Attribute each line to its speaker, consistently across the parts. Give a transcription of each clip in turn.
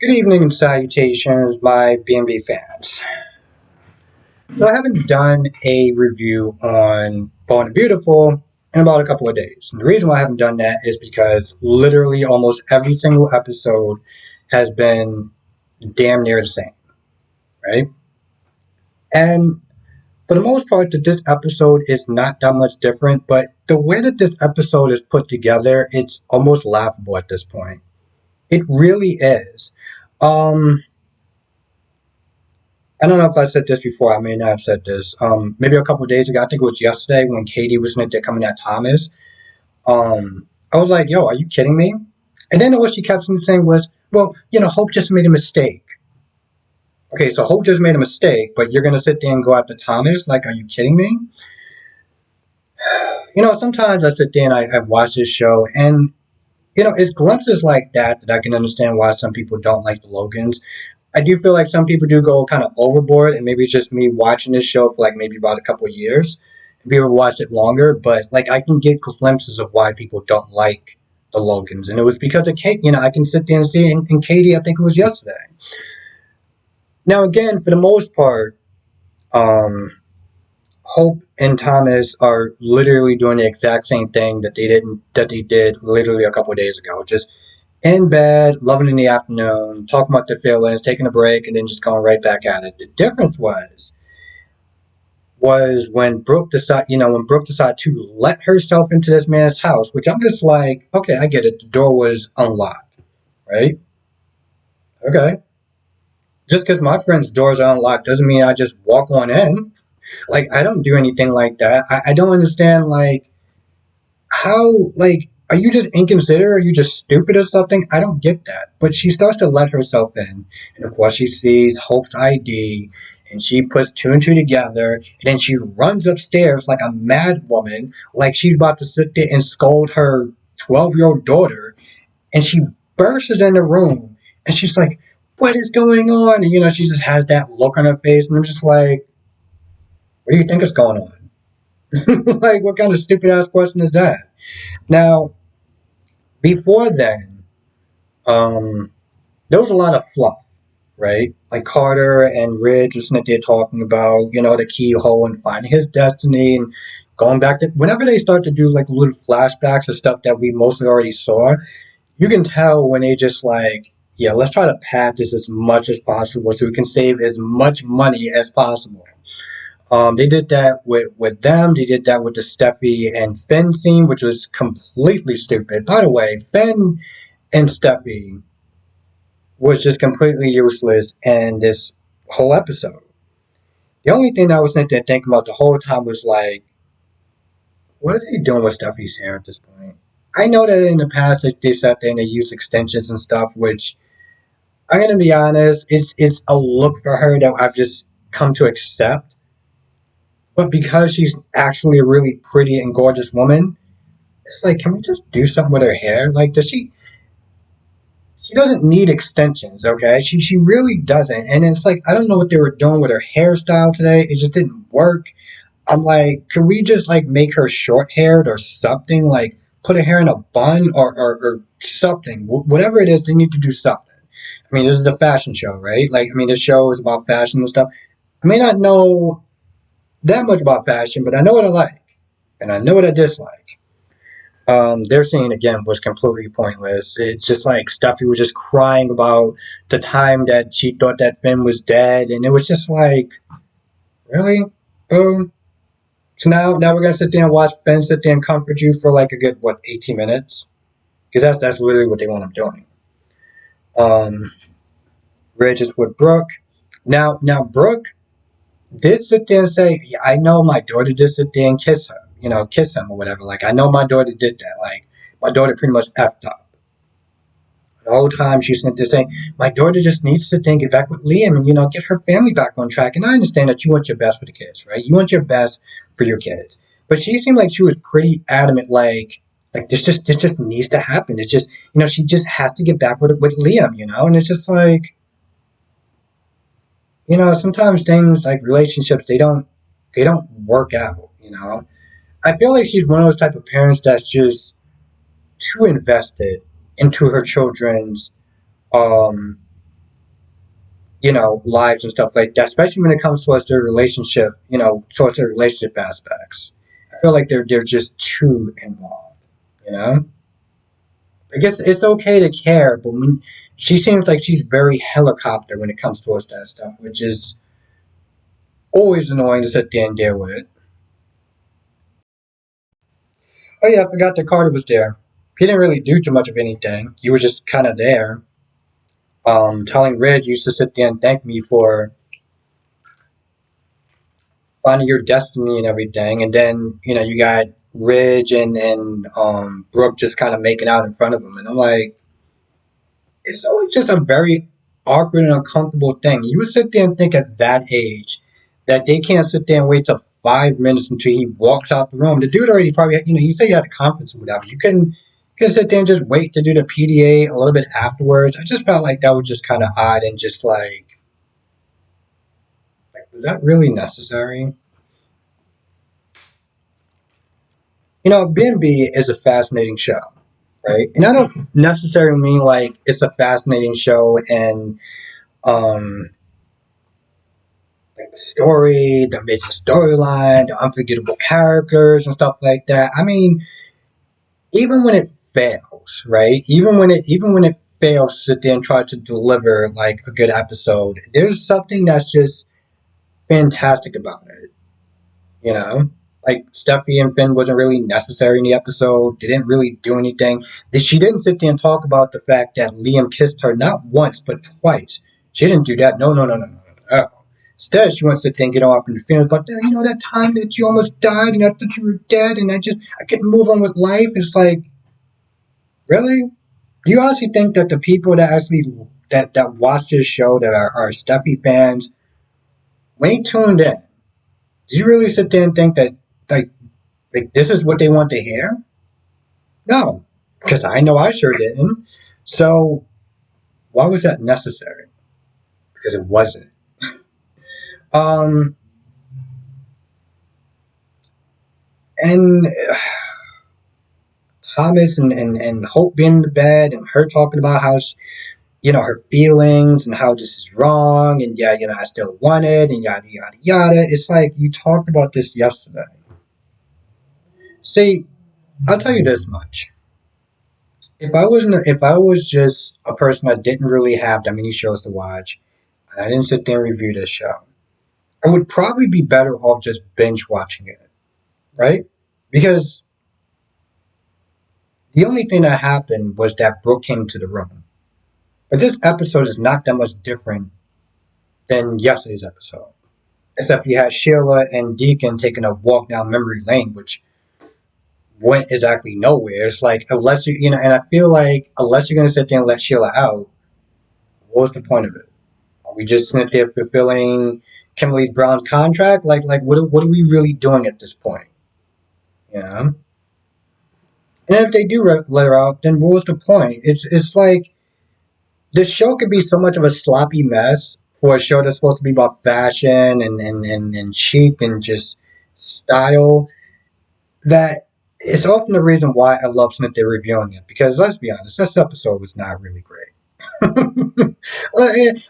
Speaker 1: Good evening and salutations, my B&B fans. So I haven't done a review on Bold and Beautiful in about a couple of days. And the reason why I haven't done that is because literally almost every single episode has been damn near the same, right? And for the most part, that this episode is not that much different, but the way that this episode is put together, it's almost laughable at this point. It really is. Um, I don't know if I said this before. I may not have said this. Maybe a couple of days ago, I think it was yesterday when Katie was in there coming at Thomas. I was like, "Yo, are you kidding me?" And then what she kept saying was, "Well, Hope just made a mistake." Okay, so Hope just made a mistake, but you're gonna sit there and go after Thomas? Like, are you kidding me? Sometimes I sit there and I watch this show, and it's glimpses like that I can understand why some people don't like the Logans. I do feel like some people do go kind of overboard, and maybe it's just me watching this show for like maybe about a couple of years. People have watched it longer, but like I can get glimpses of why people don't like the Logans, and it was because of Kate. I can sit there and see it in Katie. I think it was yesterday. Now, again, for the most part, um, Hope and Thomas are literally doing the exact same thing that they did literally a couple of days ago. Just in bed, loving in the afternoon, talking about their feelings, taking a break, and then just going right back at it. The difference was when Brooke decided to let herself into this man's house, which I'm just like, okay, I get it. The door was unlocked, right? Okay. Just because my friend's doors are unlocked doesn't mean I just walk on in. Like, I don't do anything like that. I don't understand, like, how, like, are you just inconsiderate? Are you just stupid or something? I don't get that. But she starts to let herself in. And of course, she sees Hope's ID and she puts two and two together. And then she runs upstairs like a mad woman, like she's about to sit there and scold her 12-year-old daughter. And she bursts in the room and she's like, "What is going on?" And, she just has that look on her face. And I'm just like, what do you think is going on? Like, what kind of stupid ass question is that? Now, before then, um, there was a lot of fluff, right? Like Carter and Ridge was sitting there talking about, the keyhole and finding his destiny and going back to whenever they start to do like little flashbacks of stuff that we mostly already saw, you can tell when they just like, yeah, let's try to pad this as much as possible so we can save as much money as possible. They did that with them. They did that with the Steffi and Finn scene, which was completely stupid. By the way, Finn and Steffi was just completely useless in this whole episode. The only thing I was thinking about the whole time was like, what are they doing with Steffi's hair at this point? I know that in the past they sat there and they used extensions and stuff, which I'm gonna be honest, it's a look for her that I've just come to accept. But because she's actually a really pretty and gorgeous woman, it's like, can we just do something with her hair? Like, does she? She doesn't need extensions, okay? She really doesn't. And it's like, I don't know what they were doing with her hairstyle today. It just didn't work. I'm like, could we just like make her short haired or something? Like, put her hair in a bun or something. Whatever it is, they need to do something. I mean, this is a fashion show, right? Like, I mean, this show is about fashion and stuff. I may not know that much about fashion, but I know what I like and I know what I dislike. Their scene again was completely pointless. It's just like Steffi was just crying about the time that she thought that Finn was dead, and it was just like, really, boom. So now we're gonna sit there and watch Finn sit there and comfort you for like a good 18 minutes, because that's literally what they want him doing. Um, Ridge is with Brooke. Now Brooke did sit there and say, yeah, I know my daughter did sit there and kiss him or whatever. Like, I know my daughter did that. Like, my daughter pretty much effed up. The whole time she's sitting there saying, my daughter just needs to sit there and get back with Liam and, get her family back on track. And I understand that you want your best for the kids, right? You want your best for your kids. But she seemed like she was pretty adamant, like this just needs to happen. It's just, she just has to get back with Liam, and it's just like, sometimes things like relationships, they don't work out, I feel like she's one of those type of parents that's just too invested into her children's um lives and stuff like that, especially when it comes towards their relationship, towards their relationship aspects. I feel like they're just too involved, you know? I guess it's okay to care, but when she seems like she's very helicopter when it comes towards that stuff, which is always annoying to sit there and deal with. Oh yeah, I forgot that Carter was there. He didn't really do too much of anything. He was just kind of there, telling Ridge used to sit there and thank me for finding your destiny and everything. And then, you got Ridge and Brooke just kind of making out in front of him. And I'm like, it's always just a very awkward and uncomfortable thing. You would sit there and think at that age that they can't sit there and wait till 5 minutes until he walks out the room. The dude already probably, you say you had a conference or whatever. You can sit there and just wait to do the PDA a little bit afterwards. I just felt like that was just kind of odd and just like, was that really necessary? B&B is a fascinating show, right? And I don't necessarily mean like it's a fascinating show and um like the story, the major storyline, the unforgettable characters and stuff like that. I mean, even when it fails, right? Even when it fails to sit there and try to deliver like a good episode, there's something that's just fantastic about it. You know, like Steffi and Finn wasn't really necessary in the episode. They didn't really do anything. She didn't sit there and talk about the fact that Liam kissed her not once but twice. She didn't do that. No, no, no, no, no, no. No. Instead, she wants to think it all up in the feelings. But that time that you almost died and I thought you were dead and I couldn't move on with life. It's like, really? Do you honestly think that the people that actually that watch this show that are Steffi fans, when they tuned in, did you really sit there and think that like this is what they want to hear? No, because I know I sure didn't. So why was that necessary? Because it wasn't. Um, and Thomas and Hope being in the bed and her talking about how her feelings and how this is wrong and yeah, I still want it and yada yada yada. It's like you talked about this yesterday. See, I'll tell you this much. If I was just a person that didn't really have that many shows to watch, and I didn't sit there and review this show, I would probably be better off just binge watching it, right? Because the only thing that happened was that Brooke came to the room. But this episode is not that much different than yesterday's episode. Except you had Sheila and Deacon taking a walk down memory lane, which went exactly nowhere. It's like, unless and I feel like, unless you're going to sit there and let Sheila out, what's the point of it? Are we just sitting there fulfilling Kimberly Brown's contract? Like, what are we really doing at this point? You know? And if they do let her out, then what was the point? It's like the show could be so much of a sloppy mess for a show that's supposed to be about fashion and chic and just style that it's often the reason why I love sitting there reviewing it. Because let's be honest, this episode was not really great.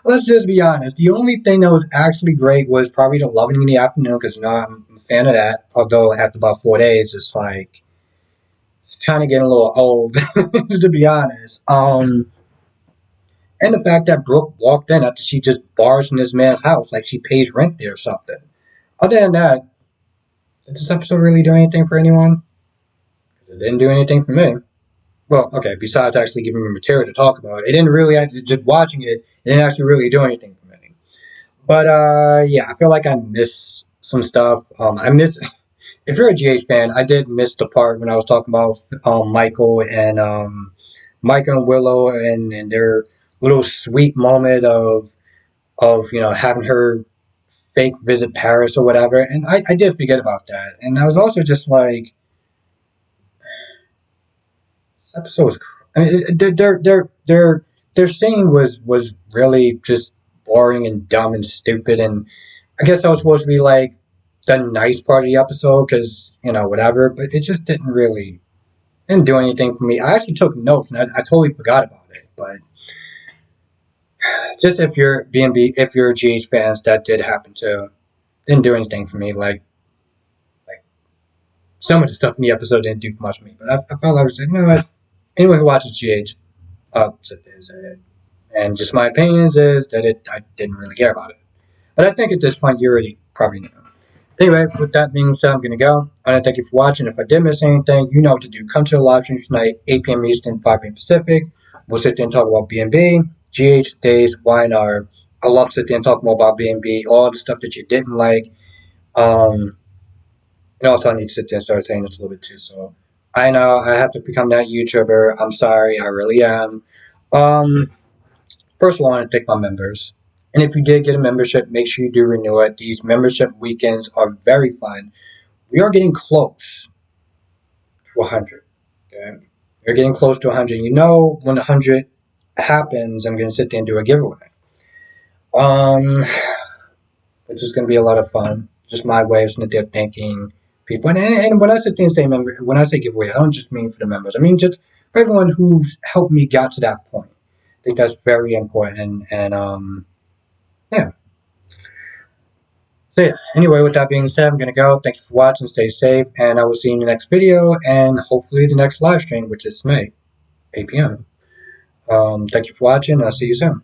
Speaker 1: Let's just be honest. The only thing that was actually great was probably the loving in the afternoon because I'm a fan of that. Although after about 4 days, it's like it's kind of getting a little old, to be honest. And the fact that Brooke walked in after she just bars in this man's house like she pays rent there or something. Other than that, did this episode really do anything for anyone? It didn't do anything for me. Well, okay, besides actually giving me material to talk about, it didn't really actually, just watching it didn't actually really do anything for me. But yeah, I feel like I miss some stuff. I miss if you're a GH fan, I did miss the part when I was talking about Michael and Micah and Willow and their little sweet moment of having her fake visit Paris or whatever, and I did forget about that, and I was also just like, this episode was. I mean, their scene was really just boring and dumb and stupid, and I guess that was supposed to be like the nice part of the episode because whatever, but it just didn't do anything for me. I actually took notes and I totally forgot about it, but just if you're BNB, if you're GH fans, that did happen too. Didn't do anything for me. Like some of the stuff in the episode didn't do much for me. But I felt like I was like, you know what? Anyone who watches GH, sit there and say it. And just my opinions is that I didn't really care about it. But I think at this point you already probably know. Anyway, with that being said, I'm gonna go. I want to thank you for watching. If I did miss anything, you know what to do. Come to the live stream tonight, 8 p.m. Eastern, 5 p.m. Pacific. We'll sit there and talk about BNB, GH, Days, YNR. I love to sit there and talk more about BNB, all the stuff that you didn't like. Um, and also I need to sit there and start saying this a little bit too. So I know I have to become that YouTuber. I'm sorry, I really am. Um, First of all, I want to thank my members. And if you did get a membership, make sure you do renew it. These membership weekends are very fun. We are getting close to 100. Okay? We're getting close to 100. You know, when 100 happens, I'm going to sit there and do a giveaway. Um, which is going to be a lot of fun. Just my way of sitting there thanking people. And when I sit there and say member, when I say giveaway, I don't just mean for the members. I mean just for everyone who's helped me get to that point. I think that's very important. And yeah. So yeah, anyway, with that being said, I'm going to go. Thank you for watching. Stay safe. And I will see you in the next video and hopefully the next live stream, which is tonight, 8 p.m. Thank you for watching. I'll see you soon.